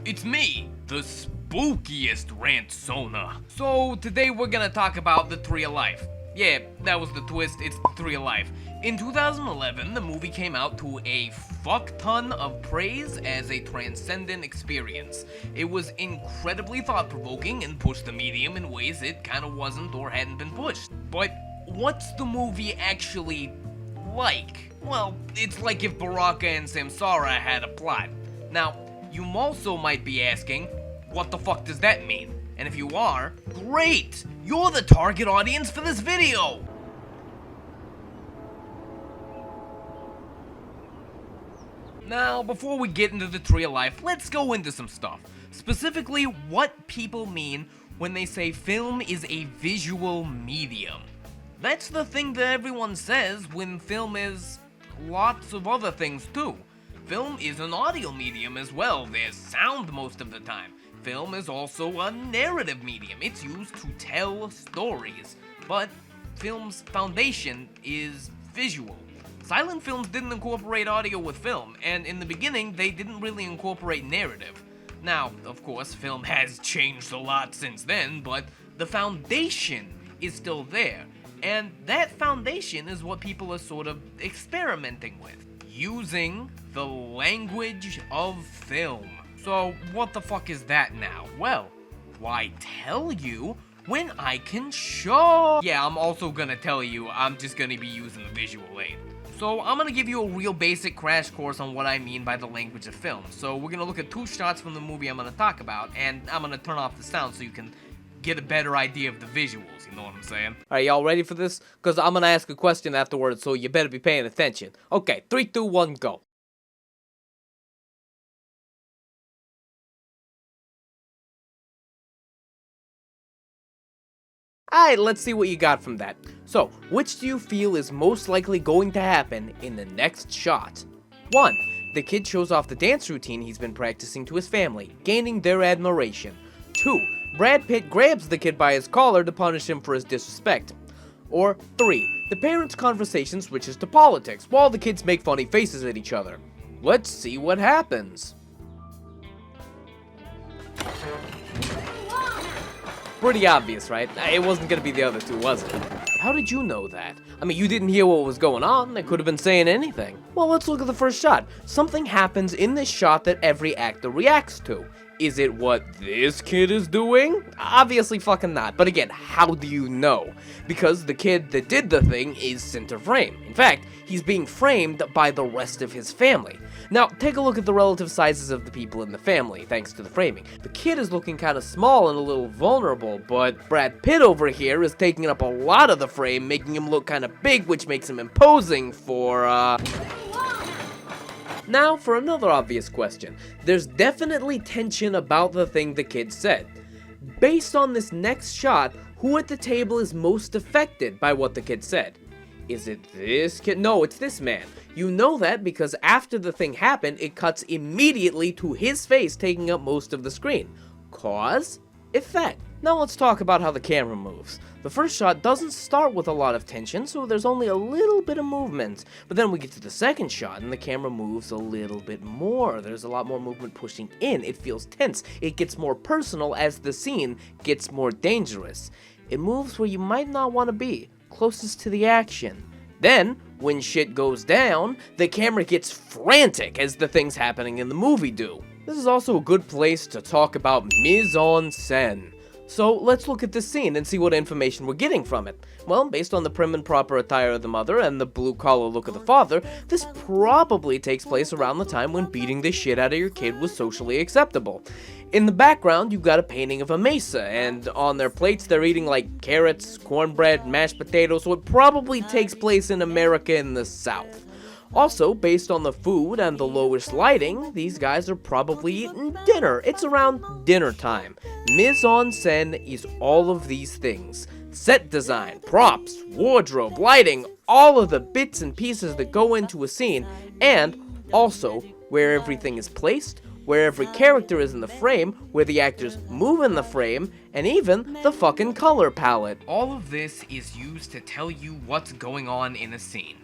It's me, the spookiest Rantsona. So today we're gonna talk about the Tree of Life. Yeah, that was the twist, it's the Tree of Life. In 2011, the movie came out to a fuck ton of praise as a transcendent experience. It was incredibly thought-provoking and pushed the medium in ways it kinda wasn't or hadn't been pushed. But what's the movie actually like? Well, it's like if Baraka and Samsara had a plot. Now, you also might be asking, what the fuck does that mean? And if you are, great! You're the target audience for this video! Now, before we get into the Tree of Life, let's go into some stuff. Specifically, what people mean when they say film is a visual medium. That's the thing that everyone says when film is lots of other things too. Film is an audio medium as well, there's sound most of the time. Film is also a narrative medium, it's used to tell stories. But film's foundation is visual. Silent films didn't incorporate audio with film, and in the beginning, they didn't really incorporate narrative. Now, of course, film has changed a lot since then, but the foundation is still there. And that foundation is what people are sort of experimenting with. Using the language of film. So, what the fuck is that now? Well, why tell you when I can show? Yeah, I'm also gonna tell you, I'm just gonna be using the visual aid. So I'm gonna give you a real basic crash course on what I mean by the language of film. So we're gonna look at 2 shots from the movie I'm gonna talk about, and I'm gonna turn off the sound so you can get a better idea of the visuals, you know what I'm saying? Alright, y'all ready for this? Because I'm gonna ask a question afterwards, so you better be paying attention. Okay, 3, 2, 1, go. Alright, let's see what you got from that. So, which do you feel is most likely going to happen in the next shot? 1. The kid shows off the dance routine he's been practicing to his family, gaining their admiration. 2. Brad Pitt grabs the kid by his collar to punish him for his disrespect. Or 3. The parents' conversation switches to politics, while the kids make funny faces at each other. Let's see what happens. Pretty obvious, right? It wasn't gonna be the other 2, was it? How did you know that? I mean, you didn't hear what was going on. They could have been saying anything. Well, let's look at the first shot. Something happens in this shot that every actor reacts to. Is it what this kid is doing? Obviously fucking not. But again, how do you know? Because the kid that did the thing is center frame. In fact, he's being framed by the rest of his family. Now, take a look at the relative sizes of the people in the family, thanks to the framing. The kid is looking kind of small and a little vulnerable, but Brad Pitt over here is taking up a lot of the frame, making him look kind of big, which makes him imposing for, Now, for another obvious question. There's definitely tension about the thing the kid said. Based on this next shot, who at the table is most affected by what the kid said? Is it this kid? No, it's this man. You know that because after the thing happened, it cuts immediately to his face taking up most of the screen. Cause? Effect. Now let's talk about how the camera moves. The first shot doesn't start with a lot of tension, so there's only a little bit of movement. But then we get to the second shot, and the camera moves a little bit more. There's a lot more movement pushing in. It feels tense. It gets more personal as the scene gets more dangerous. It moves where you might not want to be, closest to the action. Then, when shit goes down, the camera gets frantic as the things happening in the movie do. This is also a good place to talk about mise-en-scène. So let's look at this scene and see what information we're getting from it. Well, based on the prim and proper attire of the mother and the blue-collar look of the father, this probably takes place around the time when beating the shit out of your kid was socially acceptable. In the background, you've got a painting of a mesa, and on their plates they're eating like carrots, cornbread, mashed potatoes, so it probably takes place in America in the South. Also, based on the food and the lowish lighting, these guys are probably eating dinner. It's around dinner time. Mise-en-scène is all of these things. Set design, props, wardrobe, lighting, all of the bits and pieces that go into a scene, and also where everything is placed, where every character is in the frame, where the actors move in the frame, and even the fucking color palette. All of this is used to tell you what's going on in a scene.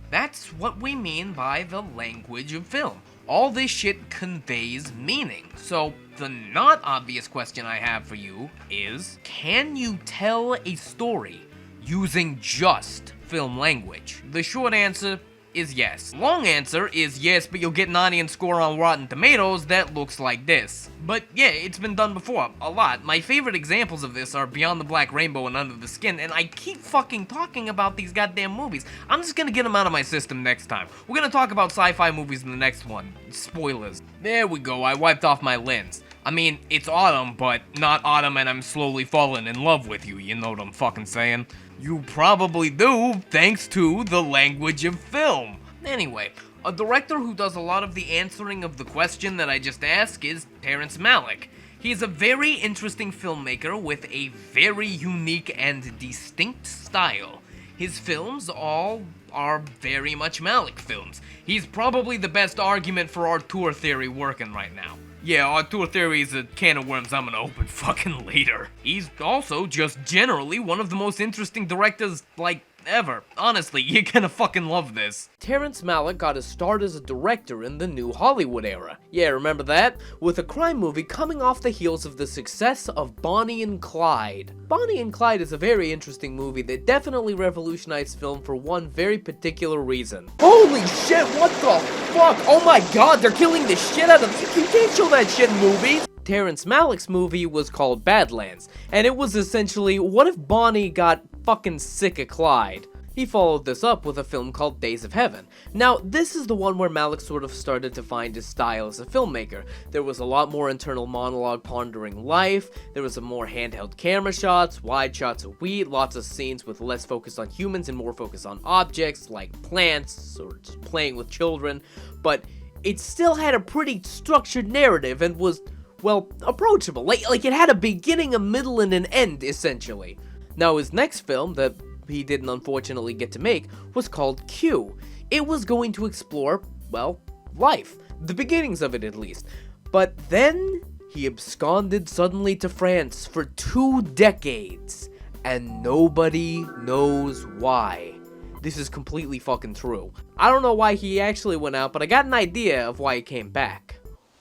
That's what we mean by the language of film. All this shit conveys meaning. So, the not obvious question I have for you is, can you tell a story using just film language? The short answer is yes. Long answer is yes, but you'll get an audience score on Rotten Tomatoes that looks like this. But yeah, it's been done before, a lot. My favorite examples of this are Beyond the Black Rainbow and Under the Skin, and I keep fucking talking about these goddamn movies. I'm just gonna get them out of my system next time. We're gonna talk about sci-fi movies in the next one. Spoilers. There we go, I wiped off my lens. I mean, it's autumn, but not autumn and I'm slowly falling in love with you, you know what I'm fucking saying? You probably do, thanks to the language of film. Anyway, a director who does a lot of the answering of the question that I just asked is Terrence Malick. He's a very interesting filmmaker with a very unique and distinct style. His films all are very much Malick films. He's probably the best argument for auteur theory working right now. Yeah, auteur theory is a can of worms I'm gonna open fucking later. He's also just generally one of the most interesting directors, like, ever. Honestly, you're gonna fucking love this. Terrence Malick got his start as a director in the New Hollywood era. Yeah, remember that? With a crime movie coming off the heels of the success of Bonnie and Clyde. Bonnie and Clyde is a very interesting movie that definitely revolutionized film for one very particular reason. Holy shit, what the fuck? Oh my god, they're killing the shit out of you. You can't show that shit in movies. Terrence Malick's movie was called Badlands, and it was essentially, what if Bonnie got fucking sick of Clyde? He followed this up with a film called Days of Heaven. Now, this is the one where Malick sort of started to find his style as a filmmaker. There was a lot more internal monologue pondering life, there was some more handheld camera shots, wide shots of wheat, lots of scenes with less focus on humans and more focus on objects like plants or just playing with children, but it still had a pretty structured narrative and was, well, approachable. Like it had a beginning, a middle, and an end, essentially. Now, his next film, that he didn't unfortunately get to make, was called Q. It was going to explore, well, life. The beginnings of it, at least. But then, he absconded suddenly to France for 2 decades. And nobody knows why. This is completely fucking true. I don't know why he actually went out, but I got an idea of why he came back.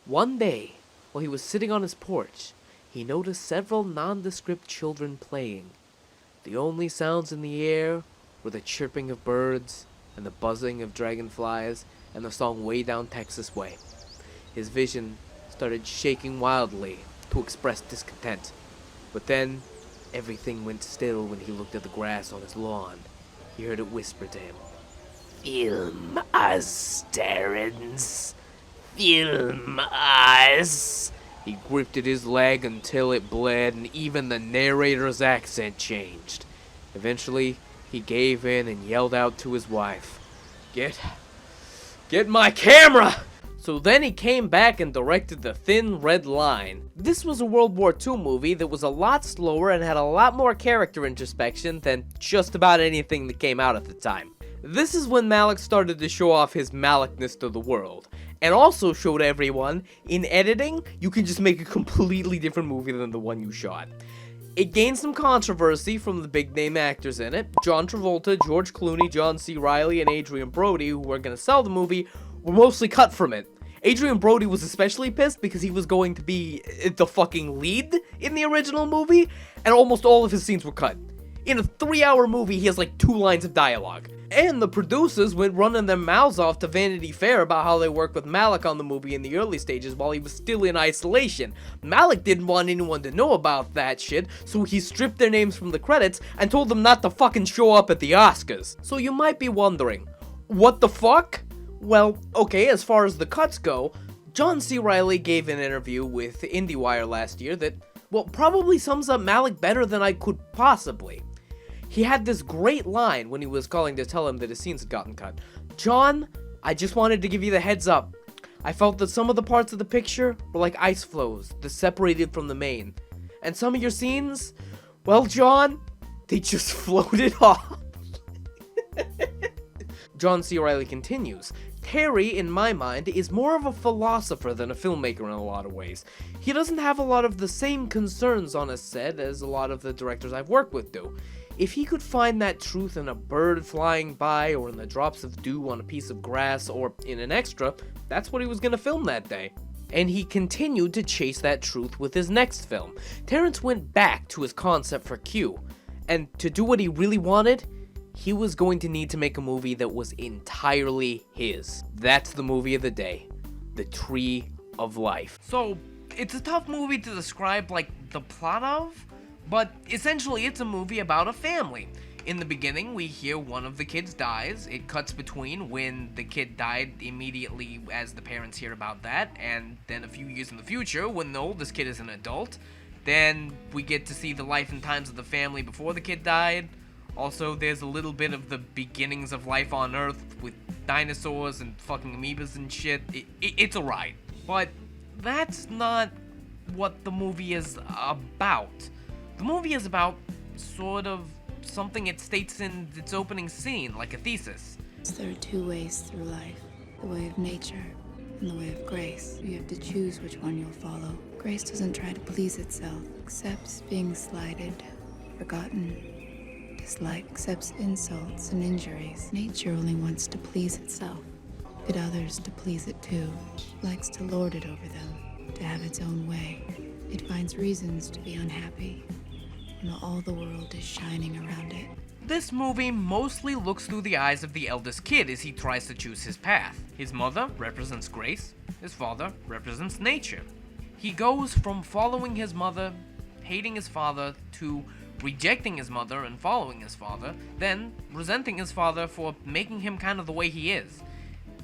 One day, while he was sitting on his porch, he noticed several nondescript children playing. The only sounds in the air were the chirping of birds and the buzzing of dragonflies and the song Way Down Texas Way. His vision started shaking wildly to express discontent. But then, everything went still when he looked at the grass on his lawn. He heard it whisper to him, "Film us, Terrence. Film us." He gripped at his leg until it bled, and even the narrator's accent changed. Eventually, he gave in and yelled out to his wife, Get my camera!" So then he came back and directed The Thin Red Line. This was a World War II movie that was a lot slower and had a lot more character introspection than just about anything that came out at the time. This is when Malick started to show off his Malickness to the world, and also showed everyone, in editing, you can just make a completely different movie than the one you shot. It gained some controversy from the big-name actors in it. John Travolta, George Clooney, John C. Reilly, and Adrien Brody, who were going to sell the movie, were mostly cut from it. Adrien Brody was especially pissed because he was going to be the fucking lead in the original movie, and almost all of his scenes were cut. In a 3-hour movie, he has like 2 lines of dialogue. And the producers went running their mouths off to Vanity Fair about how they worked with Malick on the movie in the early stages while he was still in isolation. Malick didn't want anyone to know about that shit, so he stripped their names from the credits and told them not to fucking show up at the Oscars. So you might be wondering, what the fuck? Well, okay, as far as the cuts go, John C. Reilly gave an interview with IndieWire last year that, well, probably sums up Malick better than I could possibly. He had this great line when he was calling to tell him that his scenes had gotten cut. "John, I just wanted to give you the heads up. I felt that some of the parts of the picture were like ice flows that separated from the main. And some of your scenes, well, John, they just floated off." John C. Reilly continues, "Terry, in my mind, is more of a philosopher than a filmmaker in a lot of ways. He doesn't have a lot of the same concerns on a set as a lot of the directors I've worked with do. If he could find that truth in a bird flying by, or in the drops of dew on a piece of grass, or in an extra, that's what he was gonna film that day. And he continued to chase that truth with his next film. Terrence went back to his concept for Q, and to do what he really wanted, he was going to need to make a movie that was entirely his. That's the movie of the day, The Tree of Life. So, it's a tough movie to describe, like, the plot of, but essentially it's a movie about a family. In the beginning, we hear one of the kids dies. It cuts between when the kid died immediately as the parents hear about that, and then a few years in the future, when the oldest kid is an adult, then we get to see the life and times of the family before the kid died. Also, there's a little bit of the beginnings of life on Earth with dinosaurs and fucking amoebas and shit. It's a ride. But that's not what the movie is about. The movie is about sort of something it states in its opening scene, like a thesis. There are two ways through life, the way of nature and the way of grace. You have to choose which one you'll follow. Grace doesn't try to please itself, accepts being slighted, forgotten. Dislike accepts insults and injuries. Nature only wants to please itself, but others to please it too. It likes to lord it over them, to have its own way. It finds reasons to be unhappy when all the world is shining around it. This movie mostly looks through the eyes of the eldest kid as he tries to choose his path. His mother represents grace, his father represents nature. He goes from following his mother, hating his father, to rejecting his mother and following his father, then resenting his father for making him kind of the way he is.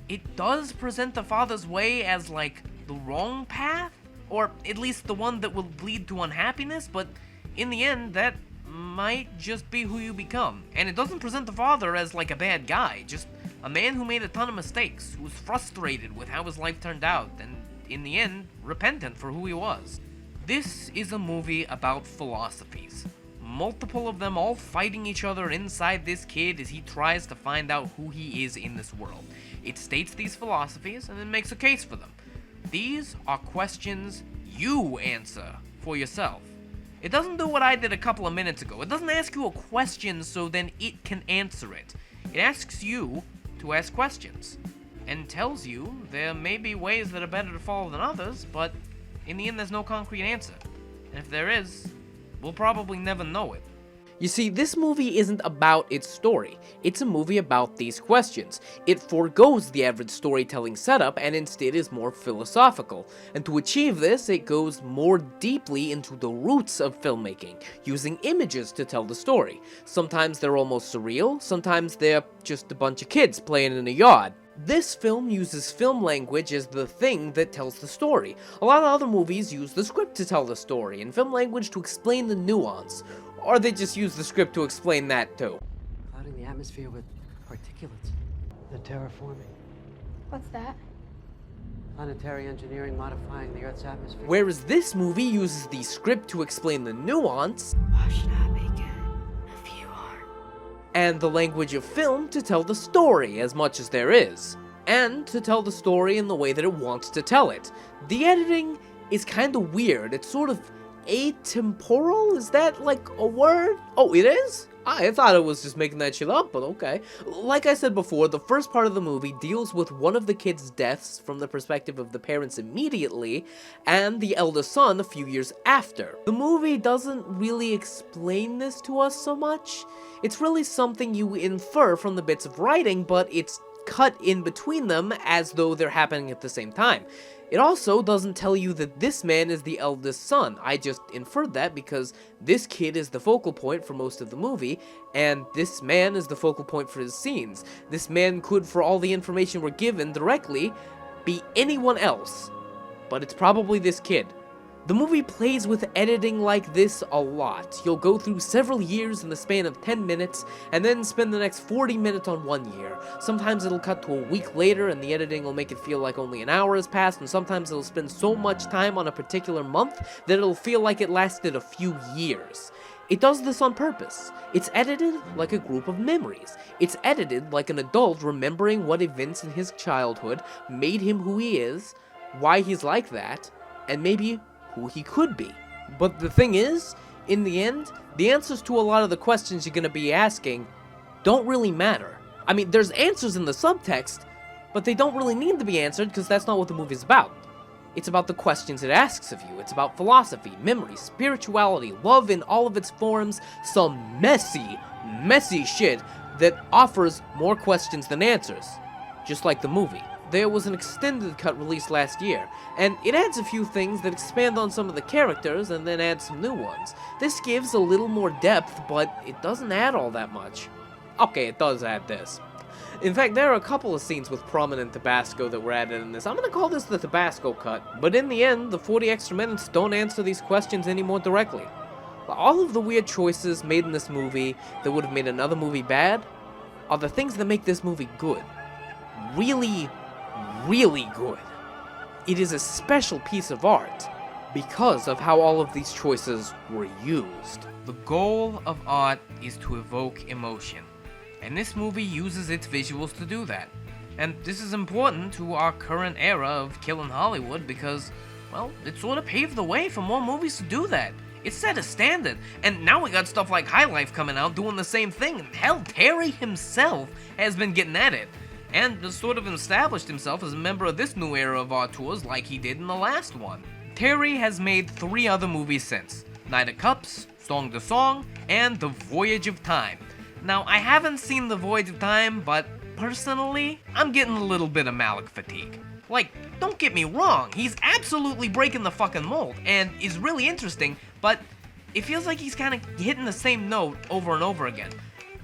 It does present the father's way as, like, the wrong path, or at least the one that will lead to unhappiness, but in the end, that might just be who you become. And it doesn't present the father as, like, a bad guy, just a man who made a ton of mistakes, who was frustrated with how his life turned out, and in the end, repentant for who he was. This is a movie about philosophies. Multiple of them all fighting each other inside this kid as he tries to find out who he is in this world. It states these philosophies and then makes a case for them. These are questions you answer for yourself. It doesn't do what I did a couple of minutes ago. It doesn't ask you a question so then it can answer it. It asks you to ask questions and tells you there may be ways that are better to follow than others, but in the end there's no concrete answer. And if there is, we'll probably never know it. You see, this movie isn't about its story. It's a movie about these questions. It forgoes the average storytelling setup and instead is more philosophical. And to achieve this, it goes more deeply into the roots of filmmaking, using images to tell the story. Sometimes they're almost surreal, sometimes they're just a bunch of kids playing in a yard. This film uses film language as the thing that tells the story. A lot of other movies use the script to tell the story, and film language to explain the nuance. Or they just use the script to explain that too. Clouding the atmosphere with particulates. The terraforming. What's that? Planetary engineering modifying the Earth's atmosphere. Whereas this movie uses the script to explain the nuance. What should I begin? If you are. And the language of film to tell the story as much as there is. And to tell the story in the way that it wants to tell it. The editing is kinda weird. It's sort of atemporal? Is that like a word? Oh, it is? I thought it was just making that shit up, but okay. Like I said before, the first part of the movie deals with one of the kids' deaths from the perspective of the parents immediately, and the eldest son a few years after. The movie doesn't really explain this to us so much. It's really something you infer from the bits of writing, but it's cut in between them as though they're happening at the same time. It also doesn't tell you that this man is the eldest son. I just inferred that because this kid is the focal point for most of the movie, and this man is the focal point for his scenes. This man could, for all the information we're given directly, be anyone else, but it's probably this kid. The movie plays with editing like this a lot. You'll go through several years in the span of 10 minutes, and then spend the next 40 minutes on 1 year. Sometimes it'll cut to a week later, and the editing will make it feel like only an hour has passed, and sometimes it'll spend so much time on a particular month that it'll feel like it lasted a few years. It does this on purpose. It's edited like a group of memories. It's edited like an adult remembering what events in his childhood made him who he is, why he's like that, and maybe who he could be. But the thing is, In the end, the answers to a lot of the questions you're gonna be asking don't really matter. I mean, there's answers in the subtext, but they don't really need to be answered because that's not what the movie's about. It's about the questions it asks of you. It's about philosophy, memory, spirituality, love in all of its forms, some messy, messy shit that offers more questions than answers. Just like the movie. There was an extended cut released last year, and it adds a few things that expand on some of the characters and then adds some new ones. This gives a little more depth, but it doesn't add all that much. Okay, it does add this. In fact, there are a couple of scenes with prominent Tabasco that were added in this. I'm gonna call this the Tabasco cut, but in the end, the 40 extra minutes don't answer these questions any more directly. All of the weird choices made in this movie that would have made another movie bad are the things that make this movie good. Really, really good. It is a special piece of art because of how all of these choices were used. The goal of art is to evoke emotion, and this movie uses its visuals to do that. And this is important to our current era of killing Hollywood because, well, it sort of paved the way for more movies to do that. It set a standard, and now we got stuff like High Life coming out doing the same thing, and hell, Terry himself has been getting at it, and has sort of established himself as a member of this new era of our tours like he did in the last one. Terry has made 3 other movies since: Knight of Cups, Song to Song, and The Voyage of Time. Now, I haven't seen The Voyage of Time, but personally, I'm getting a little bit of Malick fatigue. Like, don't get me wrong, he's absolutely breaking the fucking mold, and is really interesting, but it feels like he's kind of hitting the same note over and over again.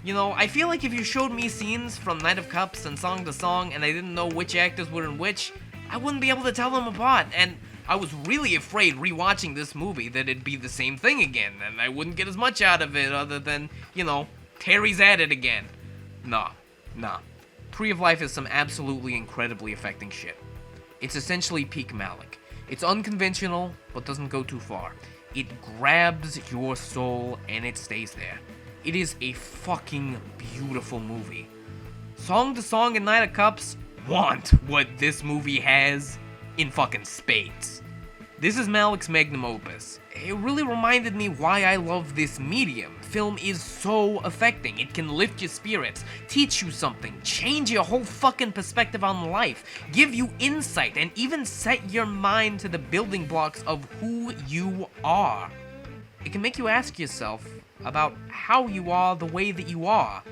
You know, I feel like if you showed me scenes from Knight of Cups and Song to Song and I didn't know which actors were in which, I wouldn't be able to tell them apart, and I was really afraid rewatching this movie that it'd be the same thing again, and I wouldn't get as much out of it other than, you know, Terry's at it again. Nah. Tree of Life is some absolutely incredibly affecting shit. It's essentially peak Malick. It's unconventional, but doesn't go too far. It grabs your soul and it stays there. It is a fucking beautiful movie. Song to Song and Knight of Cups want what this movie has in fucking spades. This is Malick's magnum opus. It really reminded me why I love this medium. Film is so affecting. It can lift your spirits, teach you something, change your whole fucking perspective on life, give you insight, and even set your mind to the building blocks of who you are. It can make you ask yourself about how you are the way that you are,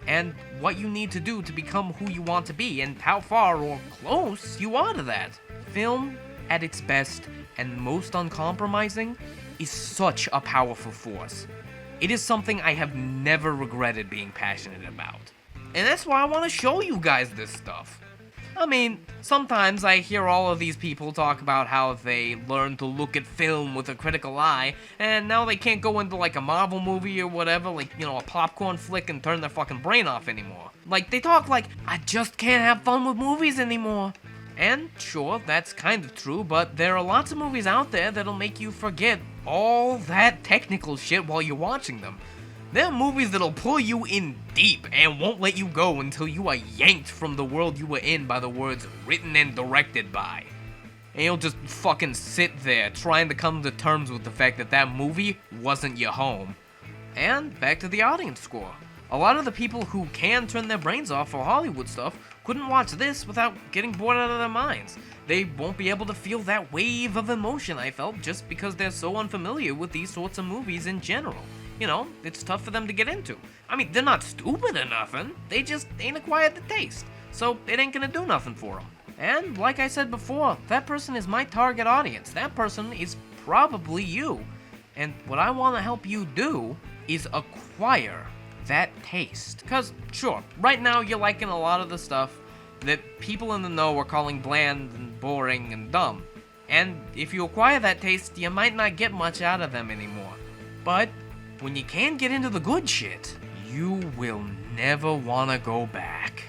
and what you need to do to become who you want to be, and how far or close you are to that. Film, at its best and most uncompromising, is such a powerful force. It is something I have never regretted being passionate about. And that's why I want to show you guys this stuff. I mean, sometimes I hear all of these people talk about how they learned to look at film with a critical eye, and now they can't go into like a Marvel movie or whatever, like, you know, a popcorn flick and turn their fucking brain off anymore. Like, they talk like, I just can't have fun with movies anymore. And sure, that's kind of true, but there are lots of movies out there that'll make you forget all that technical shit while you're watching them. There are movies that'll pull you in deep and won't let you go until you are yanked from the world you were in by the words written and directed by. And you'll just fucking sit there trying to come to terms with the fact that that movie wasn't your home. And back to the audience score. A lot of the people who can turn their brains off for Hollywood stuff couldn't watch this without getting bored out of their minds. They won't be able to feel that wave of emotion I felt just because they're so unfamiliar with these sorts of movies in general. You know, it's tough for them to get into. I mean, they're not stupid or nothing, they just ain't acquired the taste, so it ain't gonna do nothing for them. And like I said before, that person is my target audience. That person is probably you. And what I want to help you do is acquire that taste. Because, sure, right now you're liking a lot of the stuff that people in the know are calling bland and boring and dumb. And if you acquire that taste, you might not get much out of them anymore. But when you can get into the good shit, you will never want to go back.